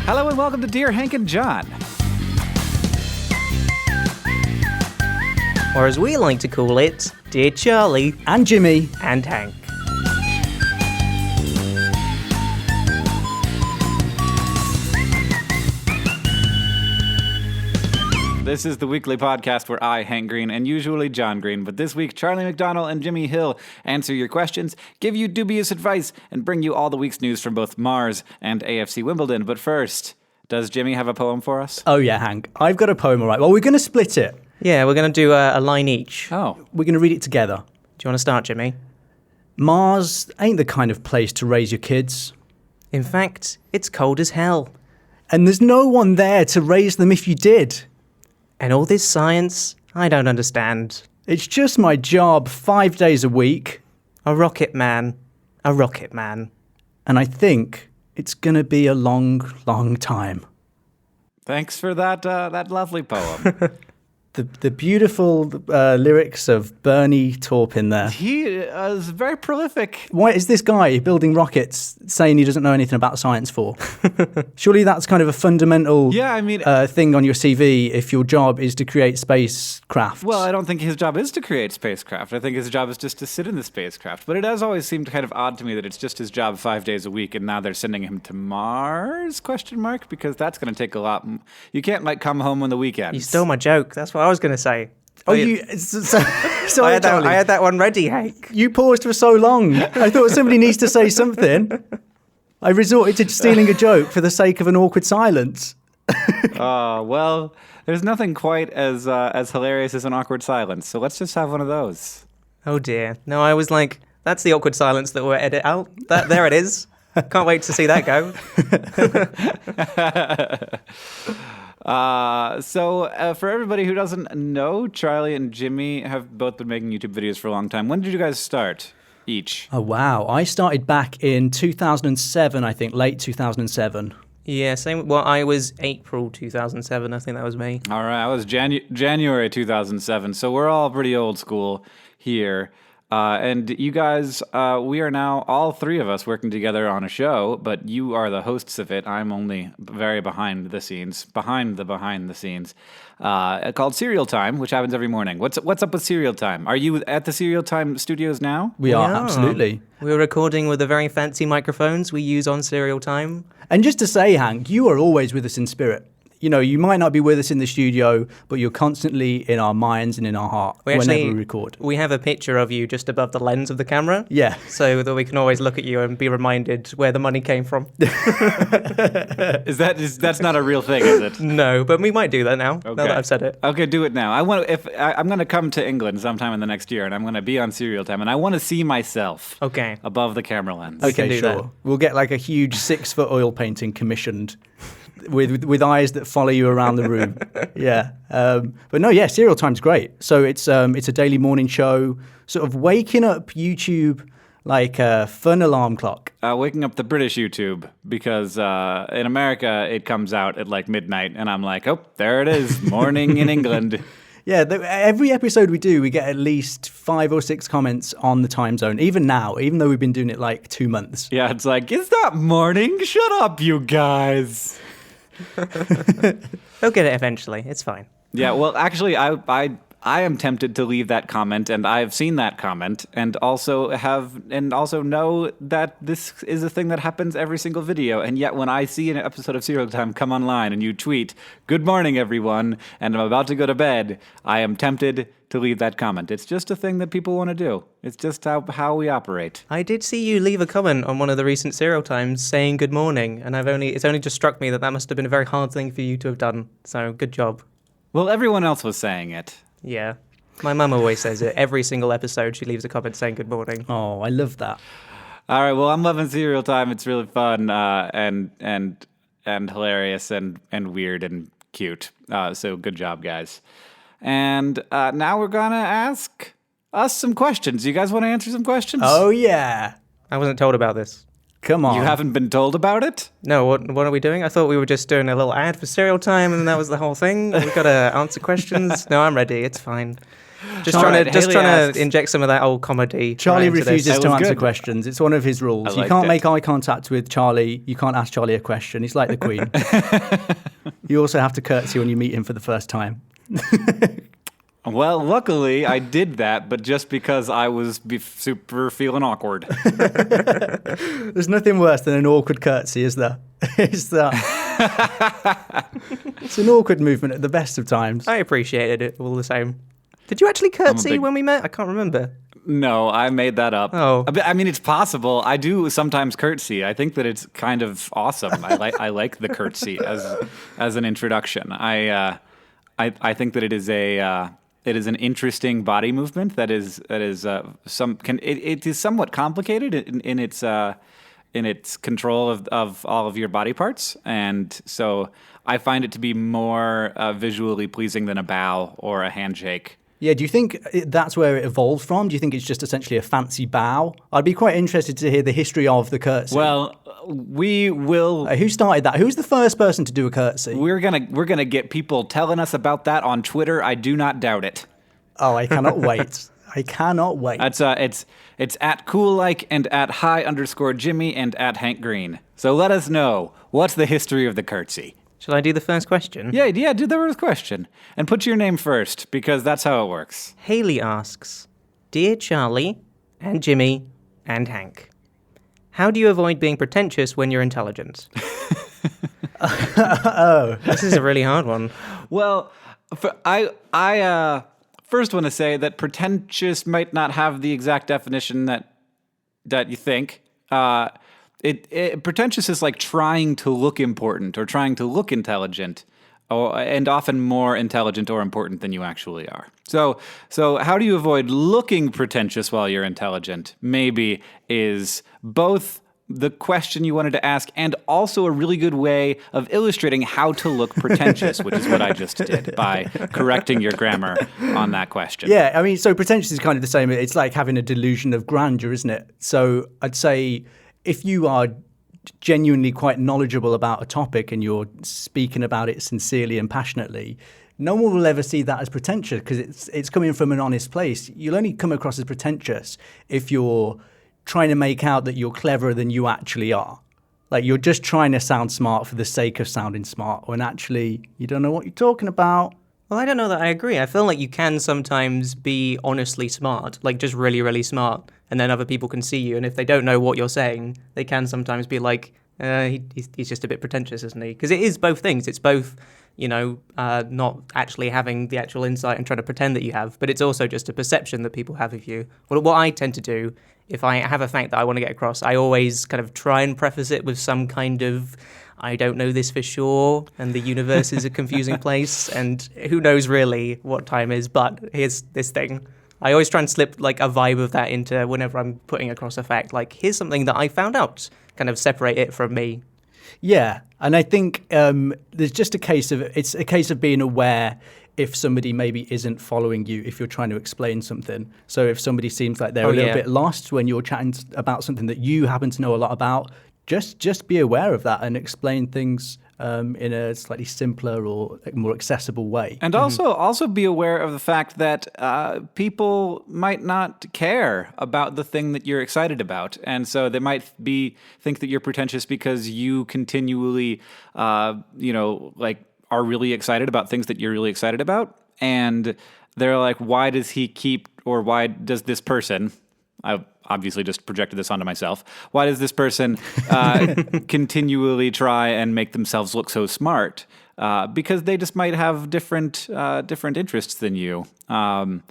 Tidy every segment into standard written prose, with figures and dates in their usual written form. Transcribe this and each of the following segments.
Hello and welcome to Dear Hank and John. Or as we like to call it, Dear Charlie and Jimmy and Hank. This is the weekly podcast where I, Hank Green, and usually John Green, but this week Charlie McDonnell and Jimmy Hill answer your questions, give you dubious advice, and bring you all the week's news from both Mars and AFC Wimbledon. But first, does Jimmy have a poem for us? Oh yeah, Hank. I've got a poem, all right. Well, we're going to split it. Yeah, we're going to do a line each. Oh. We're going to read it together. Do you want to start, Jimmy? Mars ain't the kind of place to raise your kids. In fact, it's cold as hell. And there's no one there to raise them if you did. And all this science, I don't understand. It's just my job 5 days a week. A rocket man. A rocket man. And I think it's going to be a long, long time. Thanks for that lovely poem. The beautiful lyrics of Bernie Taupin there. He is very prolific. Why is this guy building rockets saying he doesn't know anything about science for? Surely that's kind of a fundamental thing on your CV if your job is to create spacecraft. Well, I don't think his job is to create spacecraft. I think his job is just to sit in the spacecraft. But it has always seemed kind of odd to me that it's just his job 5 days a week, and now they're sending him to Mars? Because that's going to take a lot. You can't come home on the weekends. You stole my joke. That's what I was going to say. So I had that one ready, Hank. You paused for so long. I thought somebody needs to say something. I resorted to stealing a joke for the sake of an awkward silence. Well, there's nothing quite as hilarious as an awkward silence, so let's just have one of those. Oh dear. No, I was like, that's the awkward silence that we'll edit out. There it is. Can't wait to see that go. For everybody who doesn't know, Charlie and Jimmy have both been making YouTube videos for a long time. When did you guys start each? Oh, wow. I started back in 2007, I think, late 2007. Yeah, same. Well, I was April 2007. I think that was me. All right, I was January 2007, so we're all pretty old school here. And you guys, we are now all three of us working together on a show, but you are the hosts of it. I'm only very behind the scenes, called Serial Time, which happens every morning. What's up with Serial Time? Are you at the Serial Time studios now? We are, absolutely. We're recording with the very fancy microphones we use on Serial Time. And just to say, Hank, you are always with us in spirit. You know, you might not be with us in the studio, but you're constantly in our minds and in our heart whenever we record. We have a picture of you just above the lens of the camera. Yeah. So that we can always look at you and be reminded where the money came from. That's not a real thing, is it? No, but we might do that now, now that I've said it. Okay, do it now. I'm going to come to England sometime in the next year, and I'm going to be on Serial Time, and I want to see myself above the camera lens. Okay, sure. That. We'll get like a huge 6-foot oil painting commissioned. With eyes that follow you around the room. Yeah. But no, yeah, Serial Time's great. So it's a daily morning show, sort of waking up YouTube like a fun alarm clock. Waking up the British YouTube, because in America it comes out at like midnight, and I'm like, oh, there it is, morning in England. Yeah, every episode we do, we get at least 5 or 6 comments on the time zone, even now, even though we've been doing it like 2 months. Yeah, it's like, is that morning? Shut up, you guys. They'll get it eventually. It's fine. Yeah, well, actually, I am tempted to leave that comment, and I've seen that comment, and also know that this is a thing that happens every single video. And yet, when I see an episode of Serial Time come online and you tweet, "Good morning, everyone," and I'm about to go to bed, I am tempted to leave that comment. It's just a thing that people want to do. It's just how we operate. I did see you leave a comment on one of the recent Serial Times saying good morning, and it's only just struck me that must have been a very hard thing for you to have done. So good job. Well, everyone else was saying it. Yeah. My mum always says it. Every single episode she leaves a comment saying good morning. Oh, I love that. All right, well, I'm loving Serial Time. It's really fun and hilarious and weird and cute. So good job, guys. And now we're going to ask us some questions. You guys want to answer some questions? Oh, yeah. I wasn't told about this. Come on. You haven't been told about it? No, what are we doing? I thought we were just doing a little ad for Serial Time and that was the whole thing. We've got to answer questions. No, I'm ready. It's fine. Just All right, trying Haley to inject some of that old comedy. Charlie right into this. refuses That to was answer good. questions. It's one of his rules. You liked can't it. make eye contact with Charlie. You can't ask Charlie a question. He's like the Queen. You also have to curtsy when you meet him for the first time. Well, luckily I did that, but just because I was super feeling awkward. There's nothing worse than an awkward curtsy, is there? It's that. It's an awkward movement at the best of times. I appreciated it all the same. Did you actually curtsy when we met? I can't remember. No, I made that up. Oh. I mean, it's possible. I do sometimes curtsy. I think that it's kind of awesome. I like the curtsy as an introduction. I think that it is an interesting body movement that is it is somewhat complicated in its control of all of your body parts, and so I find it to be more visually pleasing than a bow or a handshake. Yeah, do you think that's where it evolved from? Do you think it's just essentially a fancy bow? I'd be quite interested to hear the history of the curtsy. Well, we will. Who started that? Who's the first person to do a curtsy? We're gonna get people telling us about that on Twitter. I do not doubt it. Oh, I cannot wait. I cannot wait. It's at cool-like and at @high_Jimmy and at Hank Green. So let us know, what's the history of the curtsy? Shall I do the first question? Yeah, do the first question. And put your name first, because that's how it works. Haley asks, Dear Charlie and Jimmy and Hank, how do you avoid being pretentious when you're intelligent? This is a really hard one. Well, I first want to say that pretentious might not have the exact definition that you think. Pretentious is like trying to look important or trying to look intelligent, and often more intelligent or important than you actually are. So how do you avoid looking pretentious while you're intelligent? Maybe is both the question you wanted to ask and also a really good way of illustrating how to look pretentious, which is what I just did by correcting your grammar on that question. Yeah, I mean, so pretentious is kind of the same. It's like having a delusion of grandeur, isn't it? So I'd say if you are genuinely quite knowledgeable about a topic and you're speaking about it sincerely and passionately, no one will ever see that as pretentious because it's coming from an honest place. You'll only come across as pretentious if you're trying to make out that you're cleverer than you actually are. Like you're just trying to sound smart for the sake of sounding smart when actually you don't know what you're talking about. Well, I don't know that I agree. I feel like you can sometimes be honestly smart, like just really, really smart, and then other people can see you, and if they don't know what you're saying, they can sometimes be like, he's just a bit pretentious, isn't he? Because it is both things. It's both, not actually having the actual insight and trying to pretend that you have, but it's also just a perception that people have of you. Well, what I tend to do, if I have a fact that I want to get across, I always kind of try and preface it with some kind of, I don't know this for sure, and the universe is a confusing place, and who knows really what time is, but here's this thing. I always try and slip like a vibe of that into whenever I'm putting across a fact, like here's something that I found out, kind of separate it from me. Yeah, and I think there's just it's a case of being aware if somebody maybe isn't following you if you're trying to explain something. So if somebody seems like they're a little bit lost when you're chatting about something that you happen to know a lot about, just be aware of that and explain things in a slightly simpler or more accessible way. And also be aware of the fact that people might not care about the thing that you're excited about. And so they might think that you're pretentious because you continually, are really excited about things that you're really excited about. And they're like, why does this person, I obviously just projected this onto myself, why does this person continually try and make themselves look so smart? Because they just might have different interests than you, and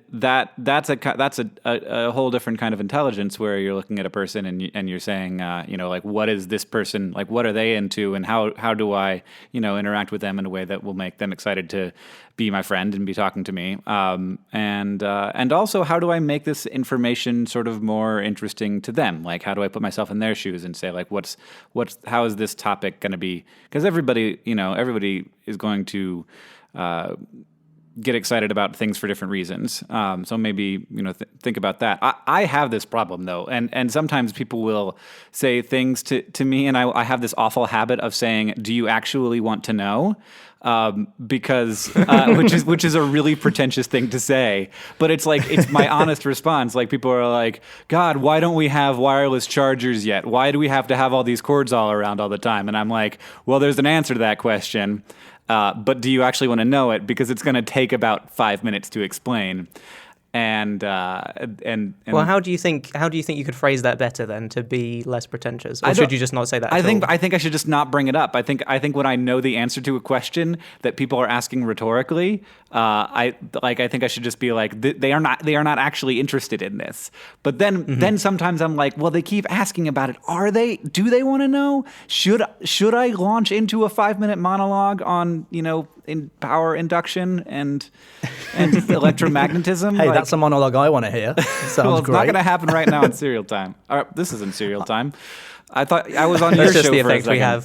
that's a whole different kind of intelligence where you're looking at a person and you're saying, what is this person, like what are they into, and how do I interact with them in a way that will make them excited to be my friend and be talking to me, and also how do I make this information sort of more interesting to them? Like how do I put myself in their shoes and say like how is this topic going to be? Because everybody is going to get excited about things for different reasons. So maybe, think about that. I have this problem though. And sometimes people will say things to me, and I have this awful habit of saying, do you actually want to know? Because which is a really pretentious thing to say, but it's my honest response. Like, people are like, God, why don't we have wireless chargers yet? Why do we have to have all these cords all around all the time? And I'm like, well, there's an answer to that question, but do you actually want to know it? Because it's going to take about 5 minutes to explain. And well, how do you think you could phrase that better then to be less pretentious, or should you just not say that? I think I should just not bring it up. I think when I know the answer to a question that people are asking rhetorically, I think I should just be like, they are not actually interested in this. But then sometimes I'm like, well, they keep asking about it. Do they want to know? Should I launch into a 5-minute monologue on in power induction and electromagnetism? Hey, that's a monologue I want to hear. Sounds well, it's great. not going to happen right now in Serial Time. This isn't Serial Time. I thought I was on your That's show just the for a effect we second.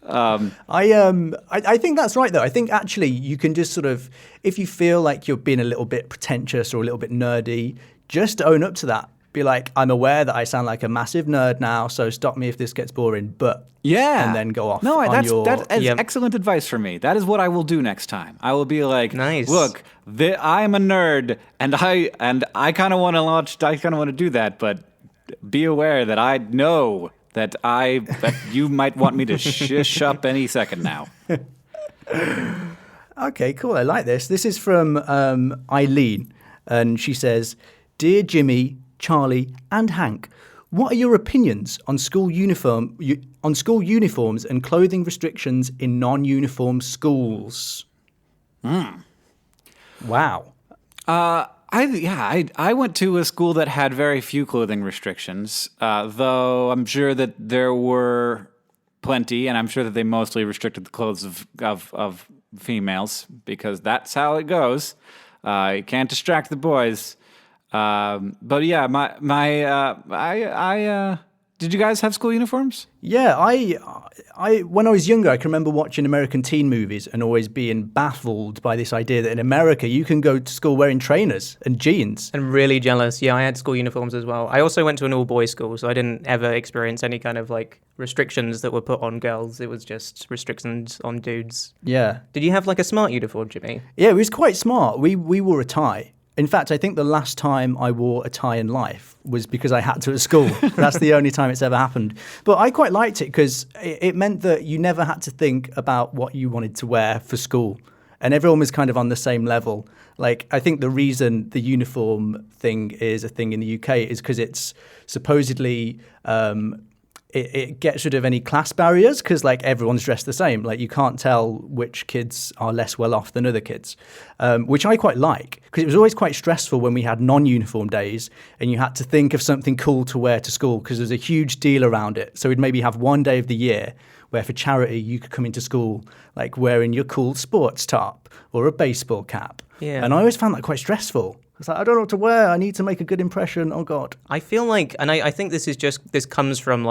have. I think that's right though. I think actually you can just sort of, if you feel like you're being a little bit pretentious or a little bit nerdy, just own up to that. Be like, I'm aware that I sound like a massive nerd now, so stop me if this gets boring. But yeah, and then go off. No, on that's excellent advice for me. That is what I will do next time. I will be like, nice. Look, I am a nerd, and I kind of want to launch. I kind of want to do that, but be aware that I know that you might want me to shush up any second now. Okay, cool. I like this. This is from Eileen, and she says, "Dear Jimmy, Charlie, and Hank, what are your opinions on school uniforms and clothing restrictions in non-uniform schools?" Wow. I went to a school that had very few clothing restrictions, though I'm sure that there were plenty, and I'm sure that they mostly restricted the clothes of females, because that's how it goes. You can't distract the boys. But yeah, did you guys have school uniforms? Yeah, I when I was younger, I can remember watching American teen movies and always being baffled by this idea that in America you can go to school wearing trainers and jeans. And really jealous. Yeah, I had school uniforms as well. I also went to an all-boys school, so I didn't ever experience any kind of restrictions that were put on girls. It was just restrictions on dudes. Yeah. Did you have a smart uniform, Jimmy? Yeah, it was quite smart. We wore a tie. In fact, I think the last time I wore a tie in life was because I had to at school. That's the only time it's ever happened. But I quite liked it because it meant that you never had to think about what you wanted to wear for school. And everyone was kind of on the same level. I think the reason the uniform thing is a thing in the UK is because it's supposedly... It gets rid of any class barriers because everyone's dressed the same. You can't tell which kids are less well off than other kids, which I quite like because it was always quite stressful when we had non-uniform days and you had to think of something cool to wear to school because there's a huge deal around it. So we'd maybe have one day of the year where for charity you could come into school wearing your cool sports top or a baseball cap. Yeah. And I always found that quite stressful. It's I don't know what to wear. I need to make a good impression. Oh, God. I feel and I think this comes from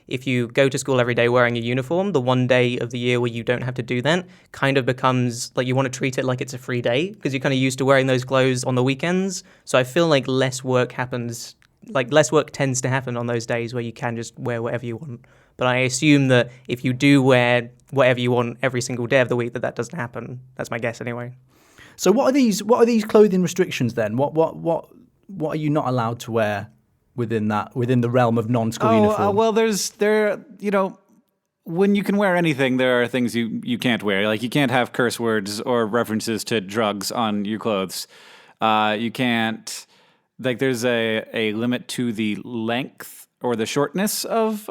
if you go to school every day wearing a uniform, the one day of the year where you don't have to do that kind of becomes you want to treat it like it's a free day because you're kind of used to wearing those clothes on the weekends. So I feel less work happens, less work tends to happen on those days where you can just wear whatever you want. But I assume that if you do wear whatever you want every single day of the week, that doesn't happen. That's my guess anyway. So what are these clothing restrictions then? What are you not allowed to wear within the realm of non-school uniform? Well, when you can wear anything, there are things you can't wear. You can't have curse words or references to drugs on your clothes. You can't there's a limit to the length or the shortness of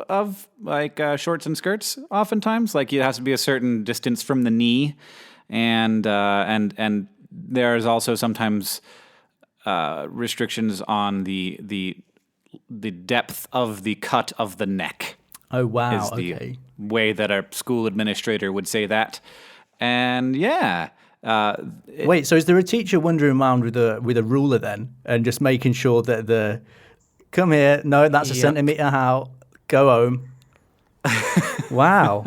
shorts and skirts. Oftentimes, it has to be a certain distance from the knee, and there's also sometimes restrictions on the depth of the cut of the neck. Oh, wow. Is the okay. way that a school administrator would say that. And yeah. Wait, so is there a teacher wandering around with a ruler then and just making sure that come here, no, that's a centimetre out, go home. Wow.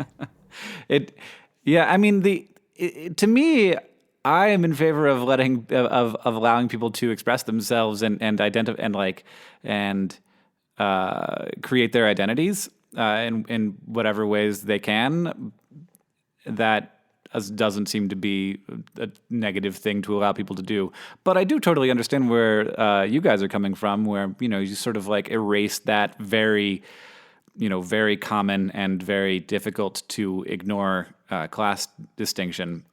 To me, I am in favor of allowing people to express themselves and identify and create their identities in whatever ways they can. That doesn't seem to be a negative thing to allow people to do. But I do totally understand where you guys are coming from, where, you sort of like erase that very common and very difficult to ignore class distinction.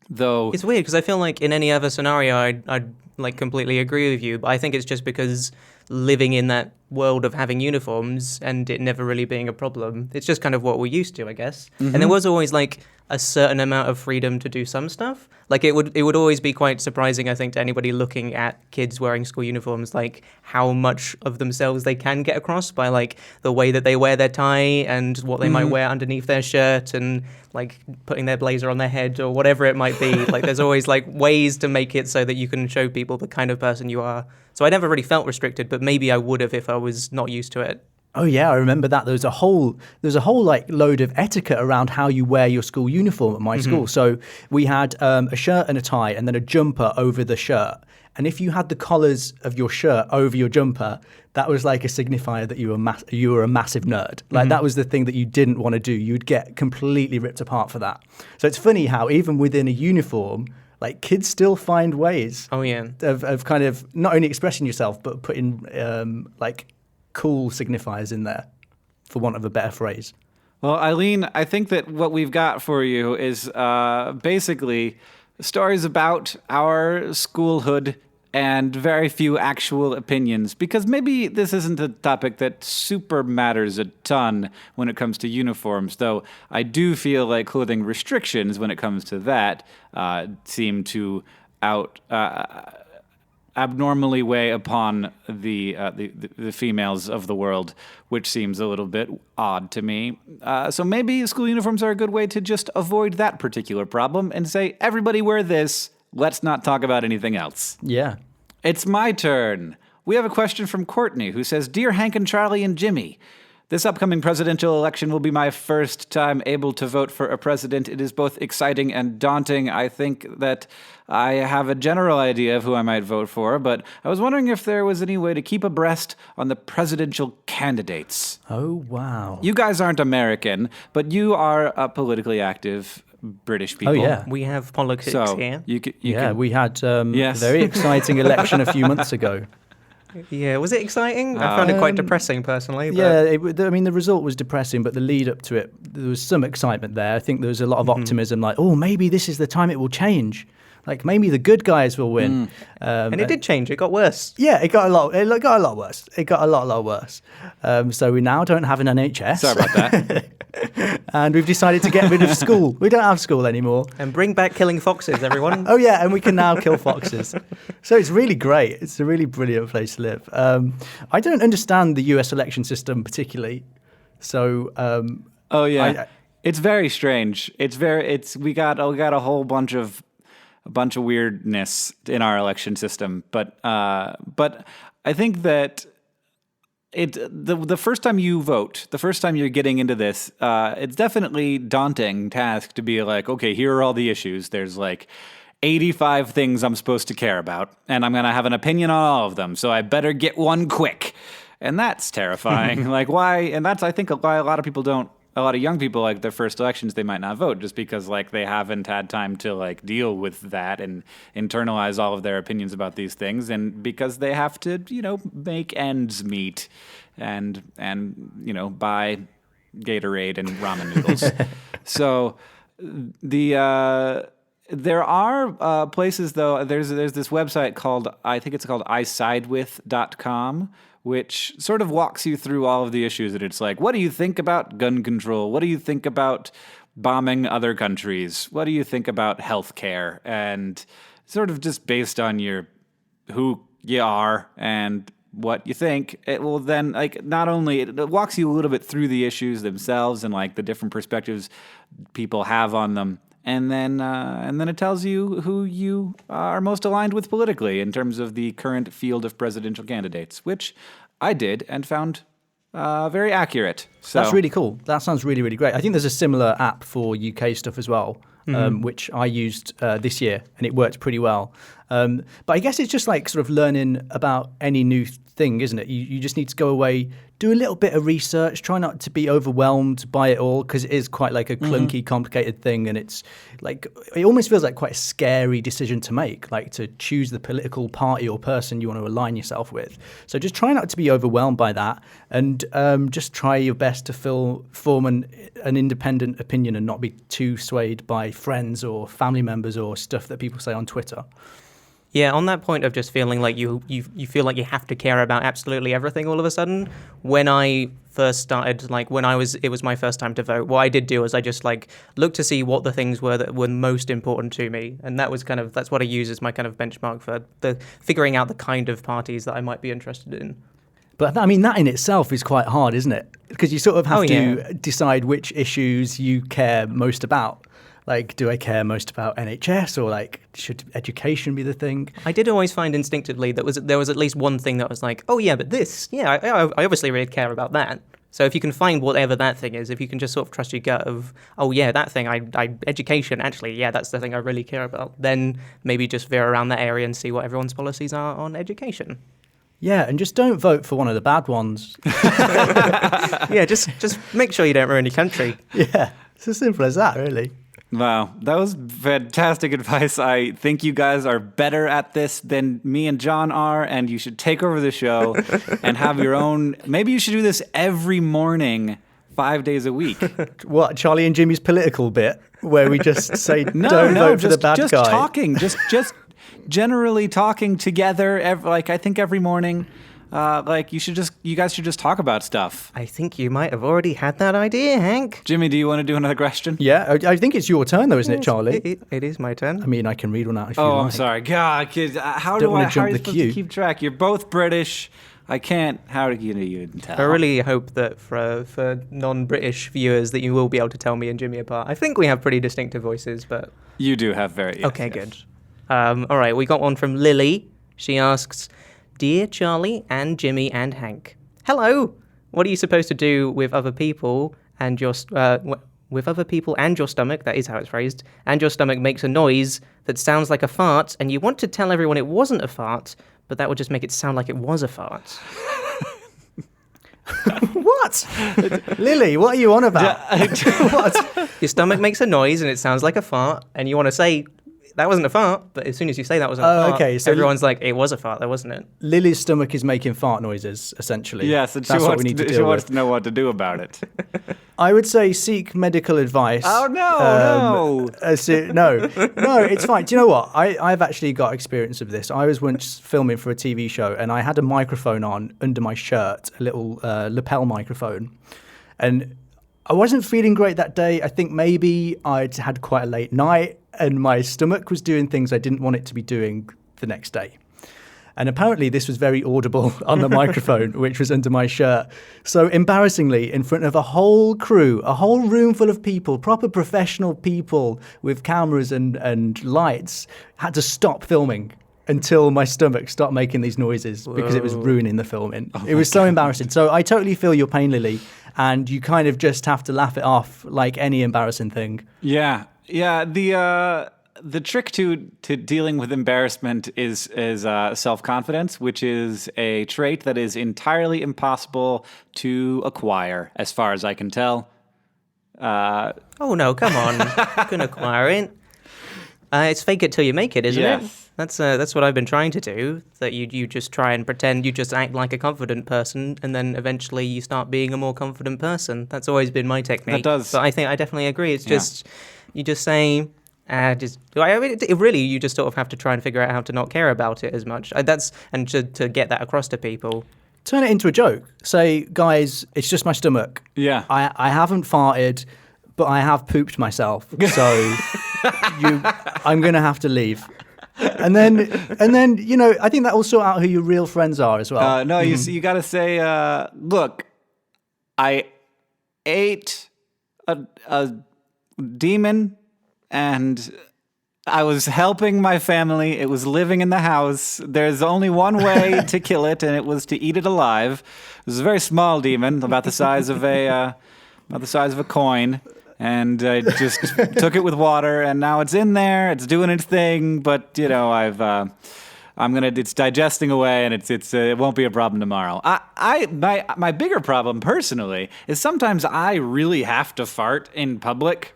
Though It's weird because I feel like in any other scenario, I'd like completely agree with you. But I think it's just because living in that world of having uniforms and it never really being a problem, it's just kind of what we're used to, I guess. And there was always like a certain amount of freedom to do some stuff. Like it would always be quite surprising, I think, to anybody looking at kids wearing school uniforms, like how much of themselves they can get across by like the way that they wear their tie and what they might wear underneath their shirt and like putting their blazer on their head or whatever it might be. Like there's always like ways to make it so that you can show people the kind of person you are. So I never really felt restricted, but maybe I would have if I was not used to it. Oh yeah, I remember that. There's a whole like load of etiquette around how you wear your school uniform at my school. So we had a shirt and a tie, and then a jumper over the shirt. And if you had the collars of your shirt over your jumper, that was like a signifier that you were a massive nerd. Like that was the thing that you didn't want to do. You'd get completely ripped apart for that. So it's funny how even within a uniform, like kids still find ways. Oh yeah, of kind of not only expressing yourself but putting like cool signifiers in there, for want of a better phrase. Well, Eileen, I think that what we've got for you is basically stories about our schoolhood and very few actual opinions, because maybe this isn't a topic that super matters a ton when it comes to uniforms, though I do feel like clothing restrictions when it comes to that seem to abnormally weigh upon the females of the world, which seems a little bit odd to me. So maybe school uniforms are a good way to just avoid that particular problem and say, everybody wear this, let's not talk about anything else. Yeah. It's my turn. We have a question from Courtney, who says, Dear Hank and Charlie and Jimmy, this upcoming presidential election will be my first time able to vote for a president. It is both exciting and daunting. I think that I have a general idea of who I might vote for, but I was wondering if there was any way to keep abreast on the presidential candidates. Oh, wow. You guys aren't American, but you are politically active British people. Oh, yeah. we have politics So here. you can, We had Yes. a very exciting election a few months ago. Yeah, was it exciting? I found it quite depressing personally. But... Yeah, the result was depressing, but the lead up to it, there was some excitement there. I think there was a lot of optimism, like, oh, maybe this is the time it will change. Like, maybe the good guys will win. and it did change. It got worse. Yeah, it got a lot worse. It got a lot worse. So we now don't have an NHS. Sorry about that. And we've decided to get rid of school. We don't have school anymore. And bring back killing foxes, everyone. Oh, yeah, and we can now kill foxes. So it's really great. It's a really brilliant place to live. I don't understand the US election system particularly. So, Oh yeah, it's very strange. We got a whole bunch of weirdness in our election system, but I think that the first time you vote, the first time you're getting into this, it's definitely daunting task to be like, okay, here are all the issues. There's like 85 things I'm supposed to care about, and I'm gonna have an opinion on all of them, so I better get one quick. And that's terrifying. Like why? And that's, I think, why a lot of young people, like their first elections, they might not vote just because like they haven't had time to like deal with that and internalize all of their opinions about these things, and because they have to, make ends meet and buy Gatorade and ramen noodles. So there are places though. There's this website called, I think it's called isidewith.com, which sort of walks you through all of the issues. And it's like, what do you think about gun control? What do you think about bombing other countries? What do you think about healthcare? And sort of just based on who you are and what you think, it will then not only it walks you a little bit through the issues themselves and like the different perspectives people have on them. And then it tells you who you are most aligned with politically in terms of the current field of presidential candidates, which I did and found very accurate. So That's really cool. That sounds really, really great. I think there's a similar app for UK stuff as well, which I used this year, and it worked pretty well. But I guess it's just like sort of learning about any new thing, isn't it? You just need to go away, do a little bit of research, try not to be overwhelmed by it all, because it is quite like a clunky, complicated thing, and it's like it almost feels like quite a scary decision to make, like to choose the political party or person you want to align yourself with. So just try not to be overwhelmed by that, and just try your best to form an independent opinion and not be too swayed by friends or family members or stuff that people say on Twitter. Yeah, on that point of just feeling like you feel like you have to care about absolutely everything all of a sudden, when I first started, like it was my first time to vote, what I did do is I just like looked to see what the things were that were most important to me. And that's what I use as my kind of benchmark for the figuring out the kind of parties that I might be interested in. But I mean, that in itself is quite hard, isn't it? Because you sort of have to decide which issues you care most about. Like, do I care most about NHS, or like, should education be the thing? I did always find instinctively that there was at least one thing that was like, oh yeah, but this, I obviously really care about that. So if you can find whatever that thing is, if you can just sort of trust your gut of, oh yeah, that thing, education, actually, yeah, that's the thing I really care about, then maybe just veer around that area and see what everyone's policies are on education. Yeah, and just don't vote for one of the bad ones. Yeah, just make sure you don't ruin your country. Yeah, it's as simple as that, really. Wow, that was fantastic advice. I think you guys are better at this than me and John are, and you should take over the show and have your own. Maybe you should do this every morning, 5 days a week. What, Charlie and Jimmy's political bit, where we just say, No, don't vote for the bad just guy? Talking, just generally talking together. I think every morning. You guys should just talk about stuff. I think you might have already had that idea, Hank. Jimmy, do you want to do another question? Yeah, I think it's your turn, though, isn't it, Charlie? It is my turn. I mean, I can read one out if you like. Oh, I'm sorry. God, kids, how Don't wanna are jump you the supposed queue. to keep track? You're both British. I can't. How do you even tell? I really hope that for non-British viewers that you will be able to tell me and Jimmy apart. I think we have pretty distinctive voices, but... You do have very... Yes, okay, yes. good. All right, we got one from Lily. She asks, Dear Charlie and Jimmy and Hank, hello. What are you supposed to do with other people and your stomach? That is how it's phrased. And your stomach makes a noise that sounds like a fart, and you want to tell everyone it wasn't a fart, but that would just make it sound like it was a fart. What? Lily, what are you on about? What? Your stomach makes a noise and it sounds like a fart, and you want to say that wasn't a fart, but as soon as you say that wasn't a fart, okay, so everyone's like, it was a fart, that wasn't it? Lily's stomach is making fart noises, essentially. Yes, and That's what we need to she deal wants with. to know what to do about it. I would say seek medical advice. Oh, no. No, it's fine. Do you know what? I've actually got experience of this. I was once filming for a TV show, and I had a microphone on under my shirt, a little lapel microphone. And I wasn't feeling great that day. I think maybe I'd had quite a late night, and my stomach was doing things I didn't want it to be doing the next day. And apparently this was very audible on the microphone, which was under my shirt. So embarrassingly, in front of a whole crew, a whole room full of people, proper professional people with cameras and lights, had to stop filming until my stomach stopped making these noises because it was ruining the filming. It was so embarrassing. So I totally feel your pain, Lily, and you kind of just have to laugh it off like any embarrassing thing. Yeah. The trick to dealing with embarrassment is self-confidence, which is a trait that is entirely impossible to acquire, as far as I can tell. Oh no, come on, you can acquire it. It's fake it till you make it, isn't it? That's what I've been trying to do. That you just try and pretend you just act like a confident person, and then eventually you start being a more confident person. That's always been my technique. That does. But I think I definitely agree. It's just you just say. Really, you just sort of have to try and figure out how to not care about it as much. To get that across to people. Turn it into a joke. Say, guys, it's just my stomach. Yeah. I haven't farted, but I have pooped myself. So I'm going to have to leave. And then, I think that will sort out who your real friends are as well. No, you got to say, look, I ate a demon. And I was helping my family. It was living in the house. There's only one way to kill it, and it was to eat it alive. It was a very small demon, about the size of a coin, and I just took it with water, and now it's in there. It's doing its thing, but it's digesting away, and it won't be a problem tomorrow. My bigger problem personally is sometimes I really have to fart in public.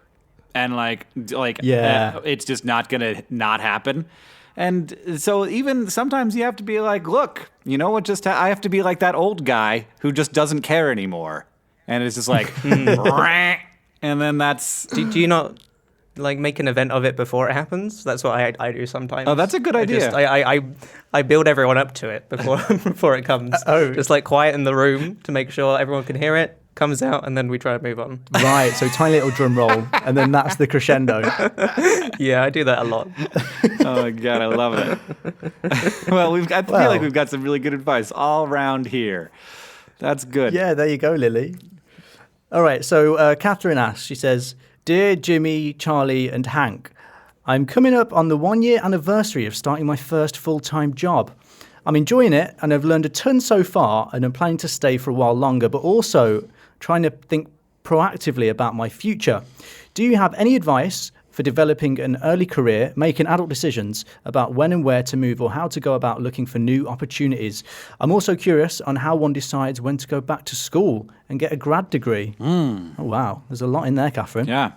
And it's just not gonna not happen, and so even sometimes you have to be like, look, you know what? I have to be like that old guy who just doesn't care anymore, and it's just like, and then that's. Do you not like make an event of it before it happens? That's what I do sometimes. Oh, that's a good idea. I build everyone up to it before it comes. Just like quiet in the room to make sure everyone can hear it. Comes out, and then we try to move on. Right, so tiny little drum roll, and then that's the crescendo. Yeah, I do that a lot. Oh my God, I love it. Well, I feel like we've got some really good advice all around here. That's good. Yeah, there you go, Lily. All right, so Catherine asks, she says, Dear Jimmy, Charlie, and Hank, I'm coming up on the 1-year anniversary of starting my first full-time job. I'm enjoying it, and I've learned a ton so far, and I'm planning to stay for a while longer, but also trying to think proactively about my future. Do you have any advice for developing an early career, making adult decisions about when and where to move, or how to go about looking for new opportunities? I'm also curious on how one decides when to go back to school and get a grad degree. Oh, wow. There's a lot in there, Catherine. Yeah.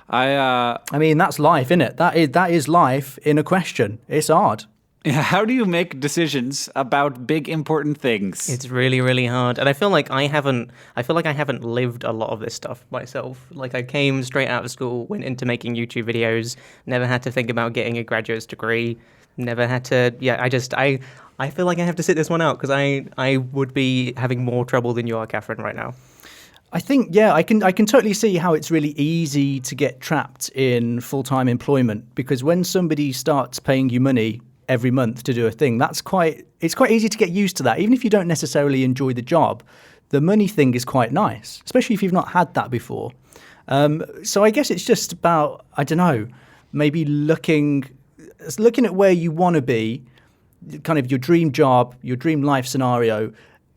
I mean, that's life, isn't it? That is life in a question. It's hard. How do you make decisions about big important things? It's really, really hard, and I feel like I haven't lived a lot of this stuff myself. Like I came straight out of school, went into making YouTube videos, never had to think about getting a graduate's degree, never had to. Yeah, I feel like I have to sit this one out because I would be having more trouble than you are, Catherine, right now. I think, yeah, I can totally see how it's really easy to get trapped in full-time employment, because when somebody starts paying you money every month to do a thing, it's quite easy to get used to that. Even if you don't necessarily enjoy the job, the money thing is quite nice, especially if you've not had that before. So I guess it's just about, I don't know, maybe looking at where you want to be, kind of your dream job, your dream life scenario,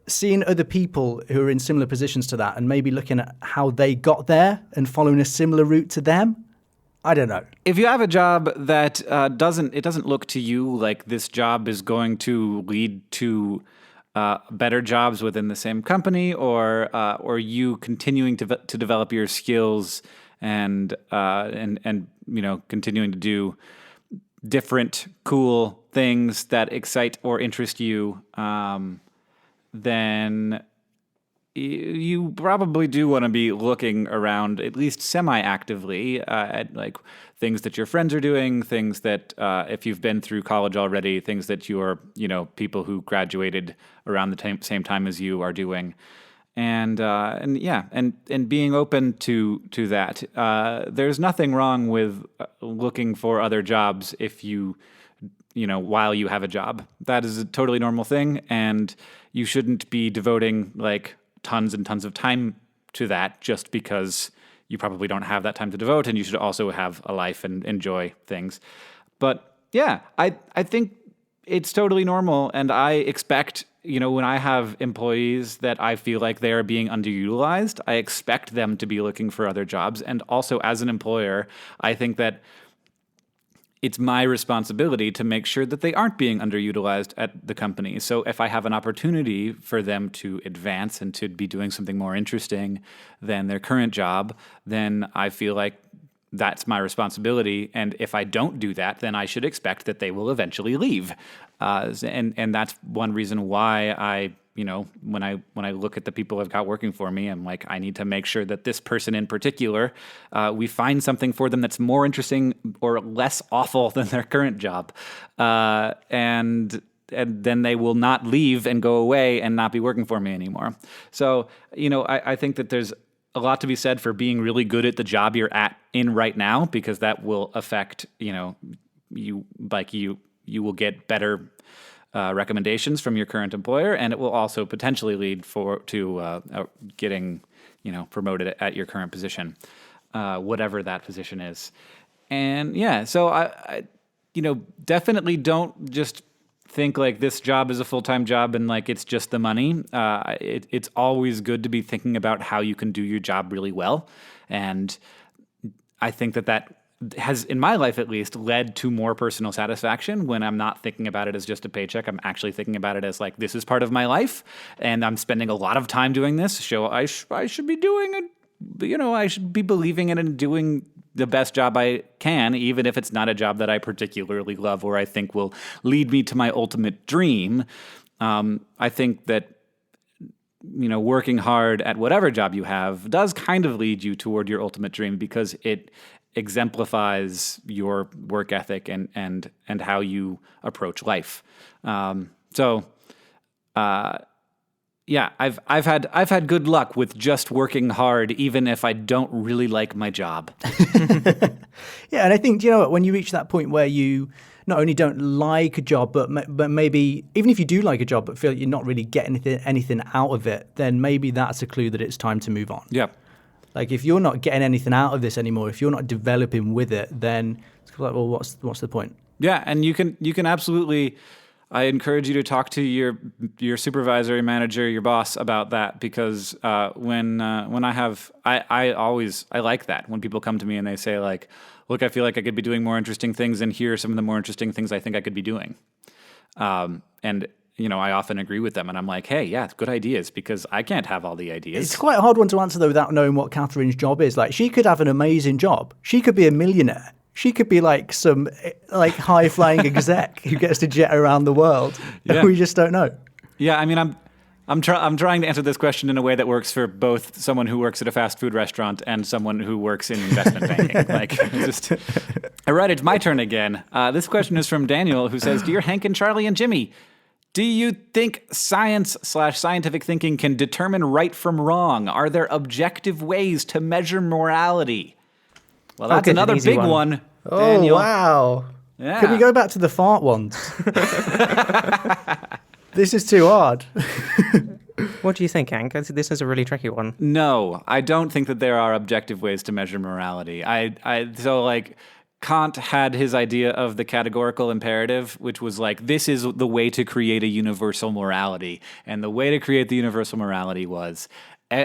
seeing other people who are in similar positions to that, and maybe looking at how they got there and following a similar route to them. I don't know. If you have a job that doesn't look to you like this job is going to lead to better jobs within the same company, or you continuing to develop your skills and continuing to do different cool things that excite or interest you, then you probably do want to be looking around, at least semi-actively, at like things that your friends are doing, things that if you've been through college already, things that your people who graduated around the same time as you are doing, and being open to that. There's nothing wrong with looking for other jobs if while you have a job. That is a totally normal thing, and you shouldn't be devoting like tons and tons of time to that just because you probably don't have that time to devote, and you should also have a life and enjoy things. But yeah, I think it's totally normal, and I expect, when I have employees that I feel like they are being underutilized, I expect them to be looking for other jobs. And also as an employer, I think that it's my responsibility to make sure that they aren't being underutilized at the company. So if I have an opportunity for them to advance and to be doing something more interesting than their current job, then I feel like that's my responsibility. And if I don't do that, then I should expect that they will eventually leave. And that's one reason why I when I look at the people I've got working for me, I'm like, I need to make sure that this person in particular, we find something for them that's more interesting or less awful than their current job. And then they will not leave and go away and not be working for me anymore. So, I think that there's a lot to be said for being really good at the job you're in right now, because that will affect, you will get better recommendations from your current employer, and it will also potentially lead to getting promoted at your current position, whatever that position is. And yeah, so I definitely don't just think like this job is a full-time job and like it's just the money. It's always good to be thinking about how you can do your job really well. And I think that has, in my life at least, led to more personal satisfaction when I'm not thinking about it as just a paycheck. I'm actually thinking about it as like, this is part of my life and I'm spending a lot of time doing this. So I should be doing it. I should be believing in it and doing the best job I can, even if it's not a job that I particularly love or I think will lead me to my ultimate dream. I think that working hard at whatever job you have does kind of lead you toward your ultimate dream because it exemplifies your work ethic and how you approach life. Yeah, I've had good luck with just working hard, even if I don't really like my job. Yeah, and I think when you reach that point where you not only don't like a job, but maybe even if you do like a job, but feel like you're not really getting anything out of it, then maybe that's a clue that it's time to move on. Yeah. Like if you're not getting anything out of this anymore, if you're not developing with it, then it's like, well, what's the point? Yeah, and you can absolutely. I encourage you to talk to your supervisor, your manager, your boss about that because when I like that when people come to me and they say like, look, I feel like I could be doing more interesting things, and here are some of the more interesting things I think I could be doing. And I often agree with them, and I'm like, hey, yeah, good ideas, because I can't have all the ideas. It's quite a hard one to answer, though, without knowing what Catherine's job is. Like, she could have an amazing job. She could be a millionaire. She could be like some high-flying exec who gets to jet around the world. Yeah. We just don't know. Yeah, I mean, I'm trying to answer this question in a way that works for both someone who works at a fast food restaurant and someone who works in investment banking. All right, it's my turn again. This question is from Daniel, who says, "Dear Hank and Charlie and Jimmy, do you think science/scientific thinking can determine right from wrong? Are there objective ways to measure morality?" Well, that's another big one, Daniel. Oh, wow. Yeah. Can we go back to the fart ones? This is too hard. What do you think, Hank? This is a really tricky one. No, I don't think that there are objective ways to measure morality. Kant had his idea of the categorical imperative, which was like, this is the way to create a universal morality. And the way to create the universal morality was,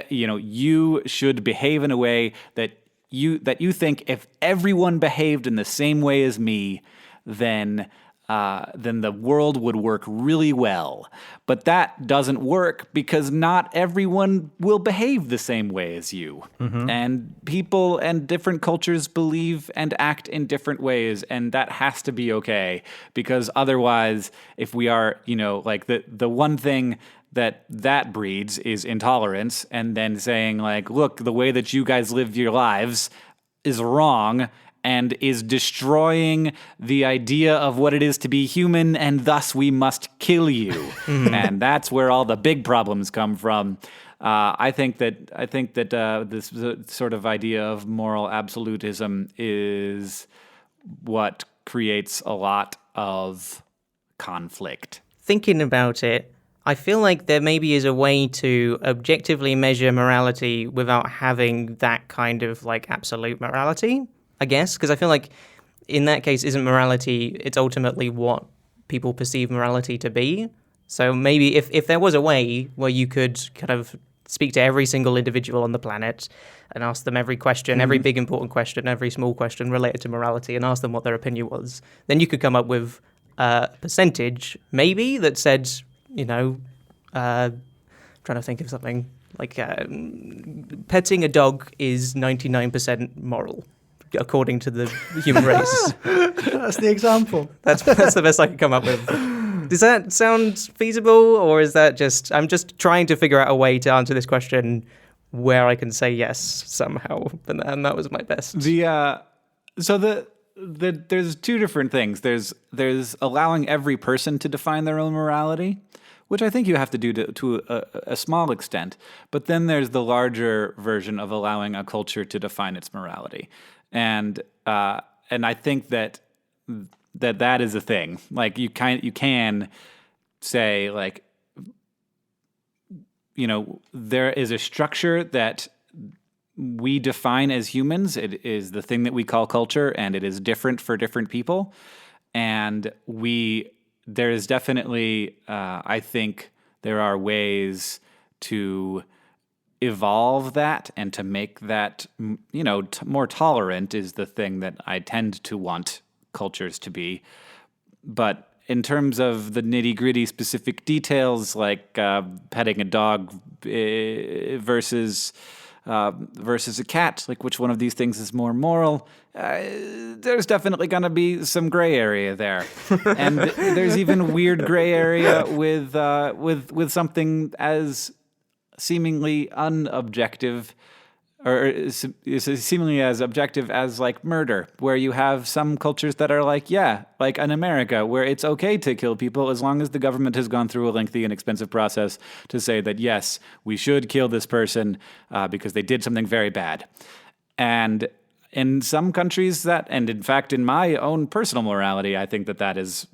you should behave in a way that you think if everyone behaved in the same way as me, then the world would work really well. But that doesn't work because not everyone will behave the same way as you. Mm-hmm. And people and different cultures believe and act in different ways, and that has to be okay, because otherwise, if we are, the one thing that breeds is intolerance, and then saying like, look, the way that you guys live your lives is wrong and is destroying the idea of what it is to be human, and thus we must kill you. And that's where all the big problems come from. I think that this sort of idea of moral absolutism is what creates a lot of conflict. Thinking about it, I feel like there maybe is a way to objectively measure morality without having that kind of absolute morality, I guess, because I feel like in that case, isn't morality, it's ultimately what people perceive morality to be. So maybe if there was a way where you could kind of speak to every single individual on the planet and ask them every question, every big important question, every small question related to morality, and ask them what their opinion was, then you could come up with a percentage, maybe, that said, trying to think of something like petting a dog is 99% moral, according to the human race. That's the example. That's the best I could come up with. Does that sound feasible, or is that I'm just trying to figure out a way to answer this question where I can say yes somehow, and that was my best. There's two different things. There's allowing every person to define their own morality, which I think you have to do to a small extent. But then there's the larger version of allowing a culture to define its morality, and I think that is a thing. Like you can say there is a structure that we define as humans. It is the thing that we call culture, and it is different for different people. And there is definitely, I think there are ways to evolve that and to make that, more tolerant is the thing that I tend to want cultures to be. But in terms of the nitty-gritty specific details, like petting a dog versus a cat, like which one of these things is more moral, there's definitely going to be some gray area there. And there's even weird gray area with something as seemingly unobjective, or seemingly as objective as like murder, where you have some cultures that are like, like in America, where it's okay to kill people as long as the government has gone through a lengthy and expensive process to say that, yes, we should kill this person because they did something very bad. And in some countries and in fact, in my own personal morality, I think that is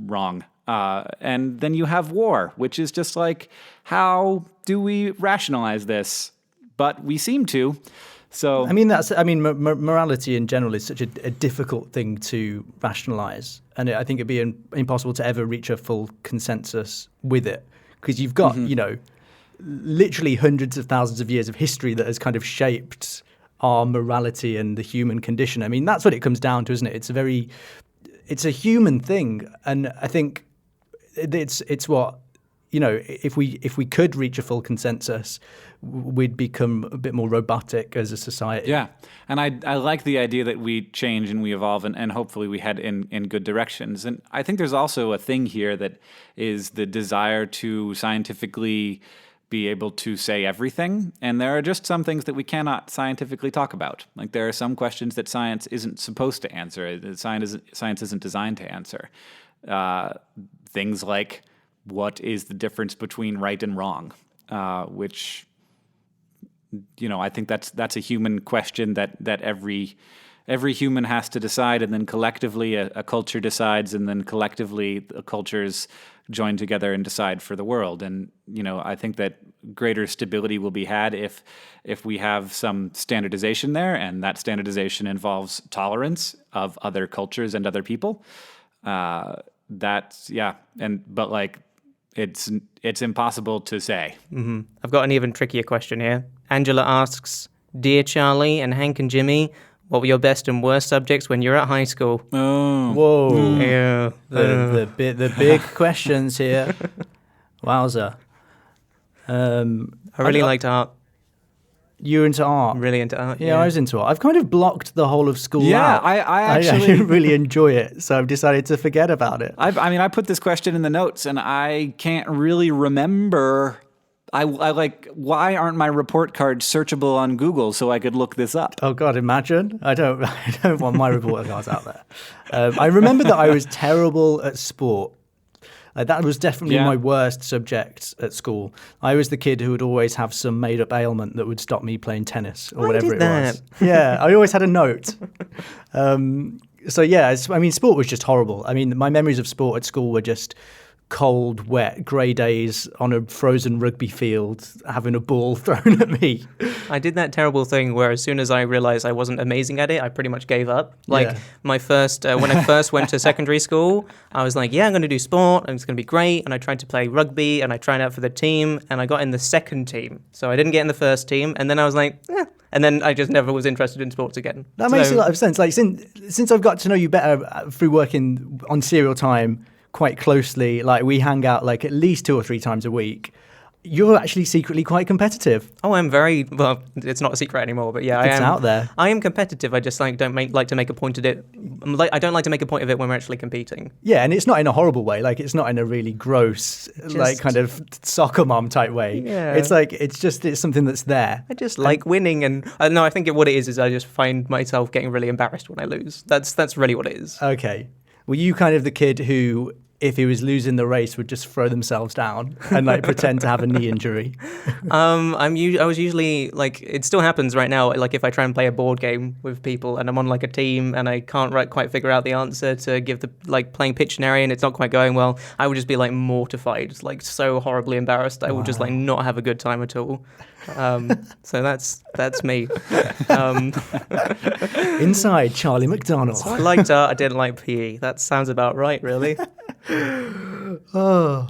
wrong. And then you have war, which is just like, how do we rationalize this? But we seem to. So morality in general is such a difficult thing to rationalize, and I think it'd be impossible to ever reach a full consensus with it, because you've got literally hundreds of thousands of years of history that has kind of shaped our morality and the human condition. I mean, that's what it comes down to, isn't it? It's a human thing, and I think it's what. If we could reach a full consensus, we'd become a bit more robotic as a society. Yeah, and I like the idea that we change and we evolve and hopefully we head in good directions. And I think there's also a thing here that is the desire to scientifically be able to say everything. And there are just some things that we cannot scientifically talk about. Like there are some questions that science isn't supposed to answer. Science isn't designed to answer. Things like, what is the difference between right and wrong? Which, I think that's a human question that every human has to decide, and then collectively a culture decides, and then collectively the cultures join together and decide for the world. And I think that greater stability will be had if we have some standardization there, and that standardization involves tolerance of other cultures and other people. It's impossible to say. Mm-hmm. I've got an even trickier question here. Angela asks, "Dear Charlie and Hank and Jimmy, what were your best and worst subjects when you were at high school?" Oh. Whoa. Yeah. The big questions here. Wowza. I really liked art. You were into art? Really into art. Yeah, I was into art. I've kind of blocked the whole of school out. I actually really enjoy it, so I've decided to forget about it. I put this question in the notes, and I can't really remember. I why aren't my report cards searchable on Google so I could look this up? Oh God, imagine! I don't want my report cards out there. I remember that I was terrible at sport. That was definitely my worst subject at school. I was the kid who would always have some made-up ailment that would stop me playing tennis or whatever it was. Yeah, I always had a note. Sport was just horrible. I mean, my memories of sport at school were just cold, wet, grey days on a frozen rugby field, having a ball thrown at me. I did that terrible thing where as soon as I realized I wasn't amazing at it, I pretty much gave up. My first, when I first went to secondary school, I was like, I'm going to do sport and it's going to be great. And I tried to play rugby and I tried out for the team and I got in the second team. So I didn't get in the first team. And then I was like, and then I just never was interested in sports again. That makes a lot of sense. Like since I've got to know you better through working on Serial Time quite closely, like we hang out like at least 2 or 3 times a week, you're actually secretly quite competitive. Oh, I'm very, well, it's not a secret anymore, but yeah, it's out there. I am competitive. I just don't like to make a point of it. I don't like to make a point of it when we're actually competing. Yeah, and it's not in a horrible way. Like it's not in a really gross, like kind of soccer mom type way. Yeah. It's like it's something that's there. I just like winning, and no, I think what it is I just find myself getting really embarrassed when I lose. That's really what it is. Okay. Were you kind of the kid who if he was losing the race, would just throw themselves down and like pretend to have a knee injury? I was usually like, it still happens right now. Like if I try and play a board game with people and I'm on like a team and I can't quite figure out the answer to give the like playing Pictionary and it's not quite going well, I would just be like mortified, like so horribly embarrassed. I would just like not have a good time at all. So that's me. Inside Charlie McDonald. I liked art. I didn't like PE. That sounds about right, really. Oh,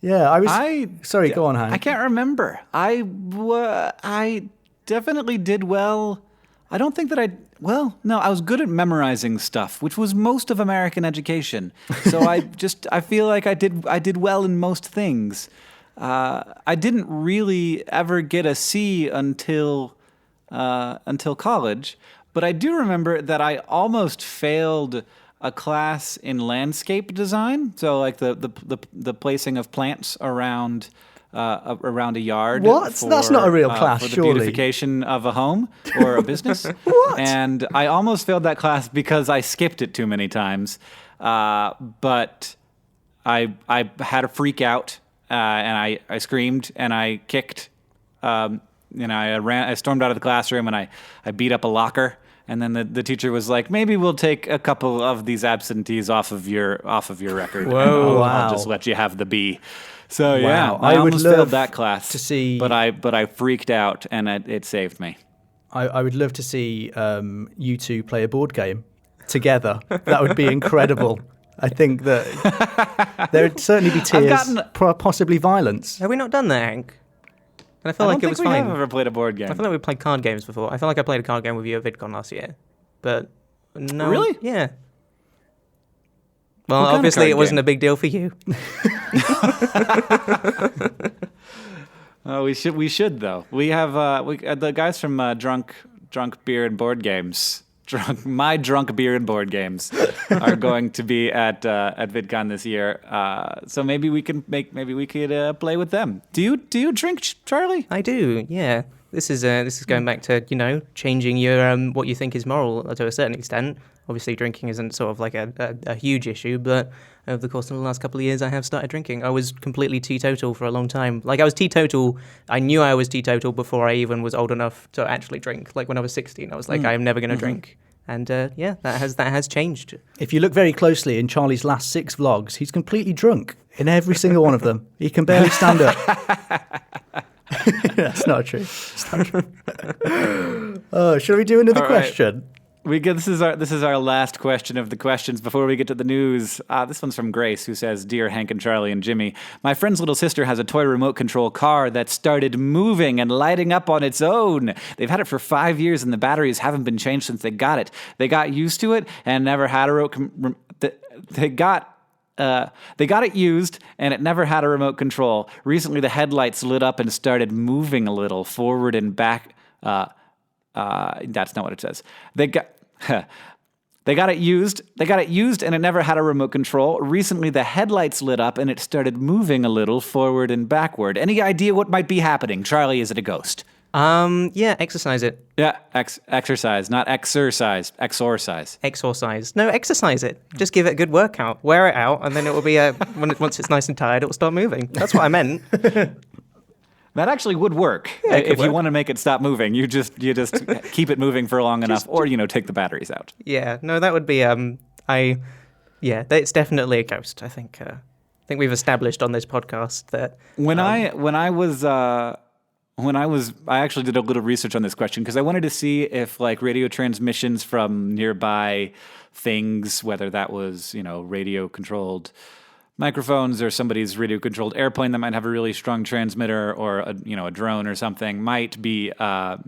yeah. Sorry, go on, Hank. I can't remember. I definitely did well. I don't think that I was good at memorizing stuff, which was most of American education. So I feel like I did well in most things. I didn't really ever get a C until college, but I do remember that I almost failed a class in landscape design. So like the placing of plants around a yard. What? That's not a real class, for the surely. beautification of a home or a business. What? And I almost failed that class because I skipped it too many times. But I had a freak out. And I screamed and I kicked, and I stormed out of the classroom and I beat up a locker. And then the teacher was like, maybe we'll take a couple of these absentees off of your record. Whoa, wow. I'll just let you have the B. So Wow. I I would almost love failed that class to see- but I freaked out and it saved me. I would love to see you two play a board game together. That would be incredible. I think that there would certainly be tears, possibly violence. Have we not done that, Hank? And I feel I like don't it was think we fine. have ever played a board game. I feel like we played card games before. I feel like I played a card game with you at VidCon last year. But no. Really? Yeah. Well, What kind of obviously card it wasn't game? a big deal for you. Oh, we should though. We have the guys from Drunk Beer and Board Games. Drunk Beer and Board Games are going to be at VidCon this year. So maybe we could play with them. Do you drink, Charlie? I do, yeah. This is going back to, changing your what you think is moral to a certain extent. Obviously, drinking isn't sort of like a huge issue, but over the course of the last couple of years, I have started drinking. I was completely teetotal for a long time. Like, I was teetotal. I knew I was teetotal before I even was old enough to actually drink. Like, when I was 16, I was like, I am never going to drink. And that has changed. If you look very closely in Charlie's last 6 vlogs, he's completely drunk in every single one of them. He can barely stand up. That's not true. It's not true. Oh, shall we do another All right. question? This is our last question of the questions before we get to the news. This one's from Grace, who says, "Dear Hank and Charlie and Jimmy, my friend's little sister has a toy remote control car that started moving and lighting up on its own. They've had it for 5 years and the batteries haven't been changed since they got it. They got used to it and never had they got it used, and it never had a remote control. Recently, the headlights lit up and started moving a little forward and back." That's not what it says. They got it used, and it never had a remote control. Recently, the headlights lit up, and it started moving a little forward and backward. Any idea what might be happening? Charlie, is it a ghost? Yeah, exercise it. Yeah, exercise, not exercise. Exorcise. Exorcise. No, exercise it. Just give it a good workout. Wear it out, and then it will be once it's nice and tired, it will start moving. That's what I meant. That actually would work. Yeah, it could if you work. want to make it stop moving, you just keep it moving for long enough, or take the batteries out. Yeah, no, that would be it's definitely a ghost. I think we've established on this podcast that I actually did a little research on this question because I wanted to see if like radio transmissions from nearby things, whether that was radio controlled microphones or somebody's radio controlled airplane that might have a really strong transmitter, or a drone or something, might be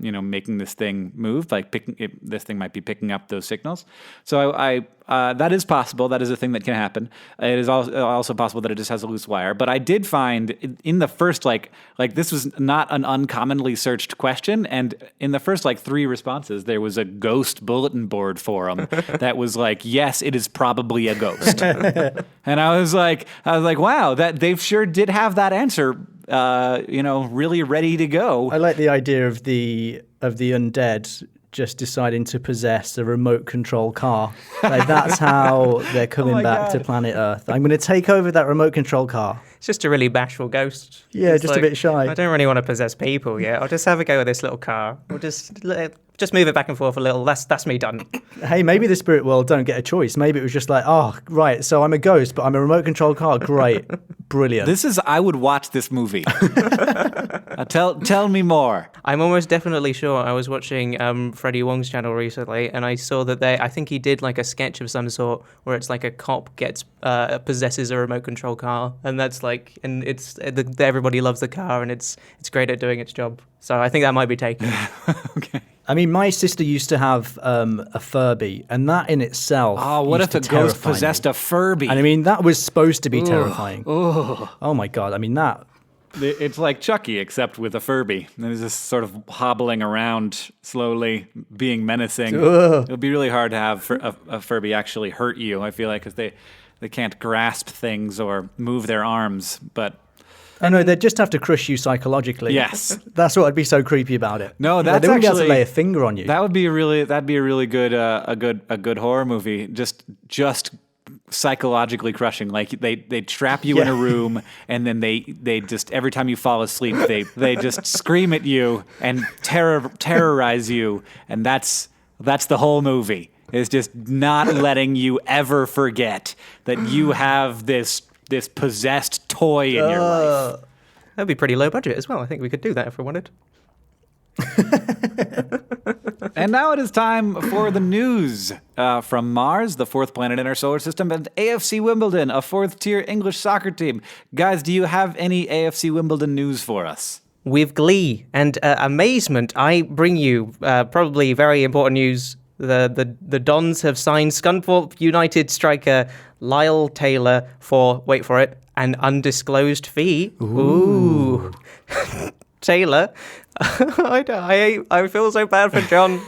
making this thing move, this thing might be picking up those signals. So I that is possible. That is a thing that can happen. It is also possible that it just has a loose wire. But I did find in the first like this was not an uncommonly searched question, and in the first 3 responses there was a ghost bulletin board forum that was like, yes, it is probably a ghost. And I was like, wow, that they sure did have that answer, really ready to go. I like the idea of the undead just deciding to possess a remote control car. Like, that's how they're coming back to planet Earth. I'm going to take over that remote control car. It's just a really bashful ghost. Yeah, It's just a bit shy. I don't really want to possess people yet. I'll just have a go with this little car. We'll just move it back and forth a little. That's me done. Hey, maybe the spirit world don't get a choice. Maybe it was just like, oh, right, so I'm a ghost, but I'm a remote control car. Great. Brilliant. I would watch this movie. Tell me more. I'm almost definitely sure. I was watching Freddie Wong's channel recently, and I saw that I think he did like a sketch of some sort where it's like a cop possesses a remote control car, and that's like, and everybody loves the car, and it's great at doing its job. So I think that might be taken. Okay. I mean, my sister used to have a Furby, and that in itself. Oh, what used if to a ghost terrify me. possessed a Furby? And I mean, that was supposed to be terrifying. Oh my God. I mean, that. It's like Chucky, except with a Furby. And it's just sort of hobbling around slowly, being menacing. It would be really hard to have a Furby actually hurt you, I feel like, because they can't grasp things or move their arms, but... Oh no, they'd just have to crush you psychologically. Yes. That's what would be so creepy about it. No, that's they wouldn't be able actually- to lay a finger on you. That'd be a really good a good horror movie. Just psychologically crushing. Like they trap you in a room, and then they just every time you fall asleep, they just scream at you and terrorize you, and that's the whole movie. It's just not letting you ever forget that you have this possessed toy in your life. That'd be pretty low budget as well. I think we could do that if we wanted. And now it is time for the news from Mars, the fourth planet in our solar system, and AFC Wimbledon, a fourth-tier English soccer team. Guys, do you have any AFC Wimbledon news for us? With glee and amazement, I bring you probably very important news. The Dons have signed Scunthorpe United striker Lyle Taylor for, wait for it, an undisclosed fee. Ooh. Taylor, I feel so bad for John.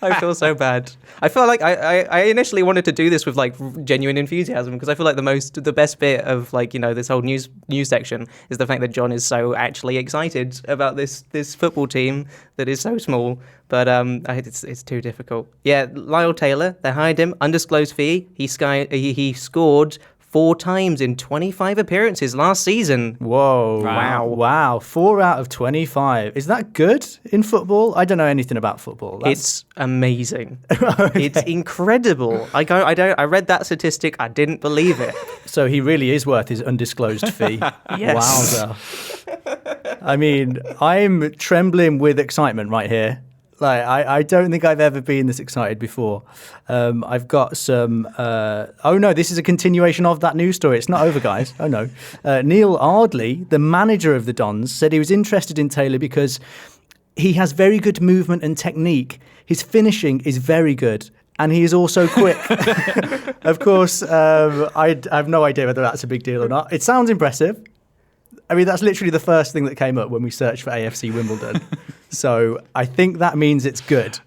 I feel so bad. I feel like I initially wanted to do this with like genuine enthusiasm, because I feel like the best bit of like, you know, this whole news section is the fact that John is so actually excited about this football team that is so small. But it's too difficult. Yeah, Lyle Taylor, they hired him, undisclosed fee. He scored 4 times in 25 appearances last season. Whoa. Wow. 4 out of 25. Is that good in football? I don't know anything about football. It's amazing. It's incredible. I read that statistic. I didn't believe it. So he really is worth his undisclosed fee. Yes. Wowza. I mean, I'm trembling with excitement right here. Like, I don't think I've ever been this excited before. I've got some... oh, no, this is a continuation of that news story. It's not over, guys. Oh, no. Neil Ardley, the manager of the Dons, said he was interested in Taylor because he has very good movement and technique. His finishing is very good, and he is also quick. Of course, I have no idea whether that's a big deal or not. It sounds impressive. I mean, that's literally the first thing that came up when we searched for AFC Wimbledon. So I think that means it's good.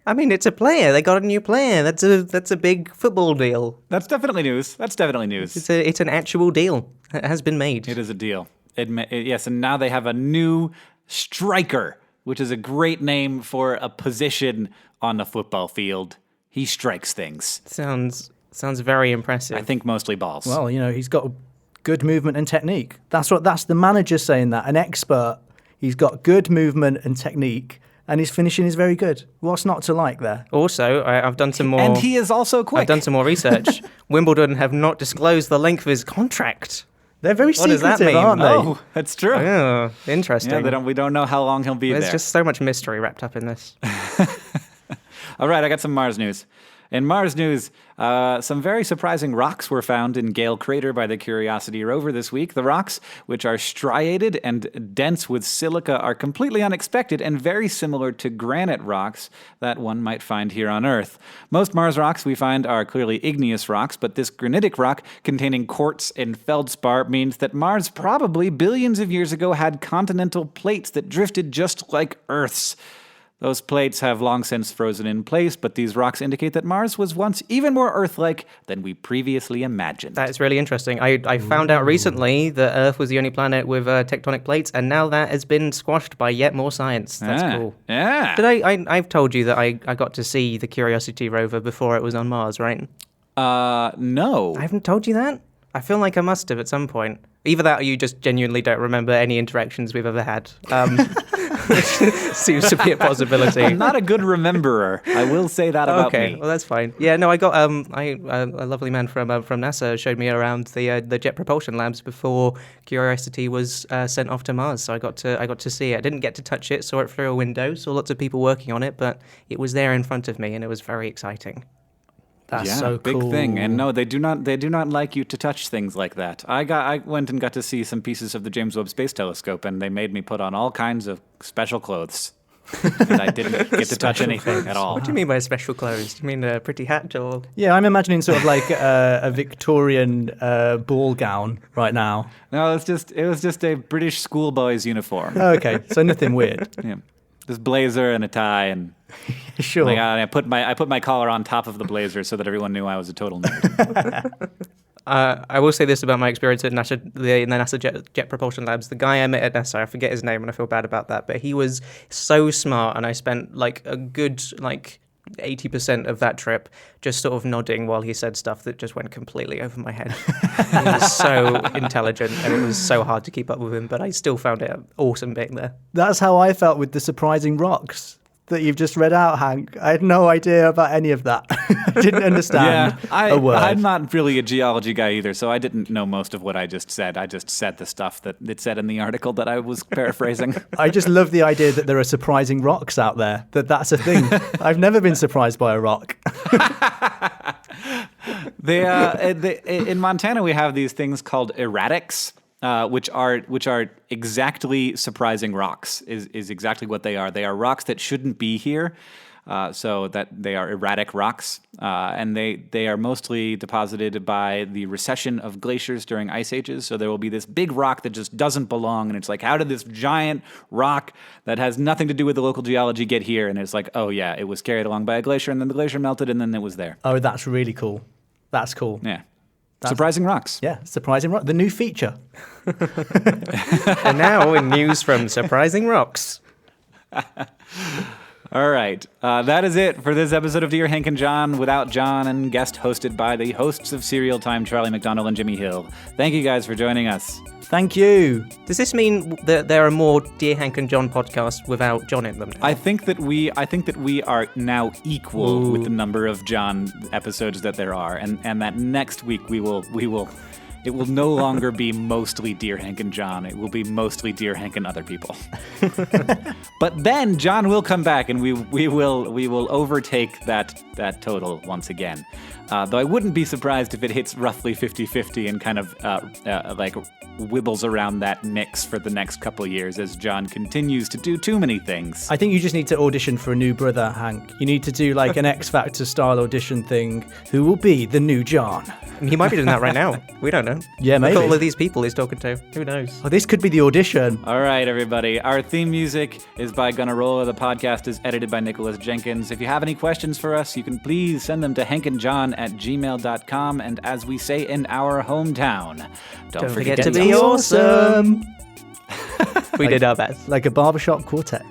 I mean, it's a player. They got a new player. That's a big football deal. That's definitely news. It's an actual deal. It has been made. It is a deal. Yes, and now they have a new striker, which is a great name for a position on the football field. He strikes things. Sounds very impressive. I think mostly balls. Well, you know, he's got good movement and technique. That's the manager saying that. An expert. He's got good movement and technique, and his finishing is very good. What's not to like there? Also, I've done some more... And he is also quick. I've done some more research. Wimbledon have not disclosed the length of his contract. They're very What does that secretive, mean? aren't they? Oh, that's true. Oh, interesting. Yeah, we don't know how long he'll be There's there. just so much mystery wrapped up in this. All right, I got some Mars news. In Mars news, some very surprising rocks were found in Gale Crater by the Curiosity rover this week. The rocks, which are striated and dense with silica, are completely unexpected and very similar to granite rocks that one might find here on Earth. Most Mars rocks we find are clearly igneous rocks, but this granitic rock containing quartz and feldspar means that Mars probably billions of years ago had continental plates that drifted just like Earth's. Those plates have long since frozen in place, but these rocks indicate that Mars was once even more Earth-like than we previously imagined. That is really interesting. I found out recently that Earth was the only planet with tectonic plates, and now that has been squashed by yet more science. That's cool. Yeah. Did I've told you that I got to see the Curiosity rover before it was on Mars, right? No. I haven't told you that? I feel like I must have at some point. Either that or you just genuinely don't remember any interactions we've ever had. Which seems to be a possibility. I'm not a good rememberer. I will say that about me. Okay, well that's fine. Yeah, no, I got a lovely man from NASA showed me around the Jet Propulsion Labs before Curiosity was sent off to Mars. So I got to see it. I didn't get to touch it, saw it through a window, saw lots of people working on it, but it was there in front of me, and it was very exciting. That's so big cool. thing. And no, they do not like you to touch things like that. I went and got to see some pieces of the James Webb Space Telescope, and they made me put on all kinds of special clothes. And I didn't get to touch anything at all. What do you mean by special clothes? Do you mean a pretty hat or? Yeah, I'm imagining sort of like a Victorian ball gown right now. No, it was just a British schoolboy's uniform. Oh, okay, so nothing weird. Yeah. This blazer and a tie, and Sure. like, I put my collar on top of the blazer so that everyone knew I was a total nerd. I will say this about my experience at NASA, in the NASA Jet Propulsion Labs. The guy I met at NASA, I forget his name, and I feel bad about that, but he was so smart, and I spent like a good 80% of that trip just sort of nodding while he said stuff that just went completely over my head. He was so intelligent, and it was so hard to keep up with him, but I still found it awesome being there. That's how I felt with the surprising rocks that you've just read out, Hank. I had no idea about any of that. I didn't understand a word. I'm not really a geology guy either, so I didn't know most of what I just said. I just said the stuff that it said in the article that I was paraphrasing. I just love the idea that there are surprising rocks out there, that's a thing. I've never been surprised by a rock. In Montana, we have these things called erratics. Which are exactly surprising rocks, is exactly what they are. They are rocks that shouldn't be here, so that they are erratic rocks, and they are mostly deposited by the recession of glaciers during ice ages. So there will be this big rock that just doesn't belong, and it's like, how did this giant rock that has nothing to do with the local geology get here? And it's like, oh yeah, it was carried along by a glacier, and then the glacier melted, and then it was there. Oh, that's really cool. That's cool. Yeah. Surprising rocks. Yeah, surprising rock. The new feature. And now in news from Surprising Rocks. All right. That is it for this episode of Dear Hank and John, without John, and guest hosted by the hosts of Serial Time, Charlie McDonnell and Jimmy Hill. Thank you guys for joining us. Thank you. Does this mean that there are more Dear Hank and John podcasts without John in them now? I think that we are now equal with the number of John episodes that there are, and that next week we will it will no longer be mostly Dear Hank and John. It will be mostly Dear Hank and other people. But then John will come back, and we will overtake that total once again. Though I wouldn't be surprised if it hits roughly 50-50 and kind of like wibbles around that mix for the next couple years as John continues to do too many things. I think you just need to audition for a new brother, Hank. You need to do like an X Factor style audition thing. Who will be the new John? He might be doing that right now. We don't know. Yeah, maybe. Look at all of these people he's talking to. Who knows? Oh, this could be the audition. All right, everybody. Our theme music is by Gunnarolla. The podcast is edited by Nicholas Jenkins. If you have any questions for us, you can please send them to hankandjohn@gmail.com. And as we say in our hometown, don't forget to be awesome. We did our best. Like a barbershop quartet.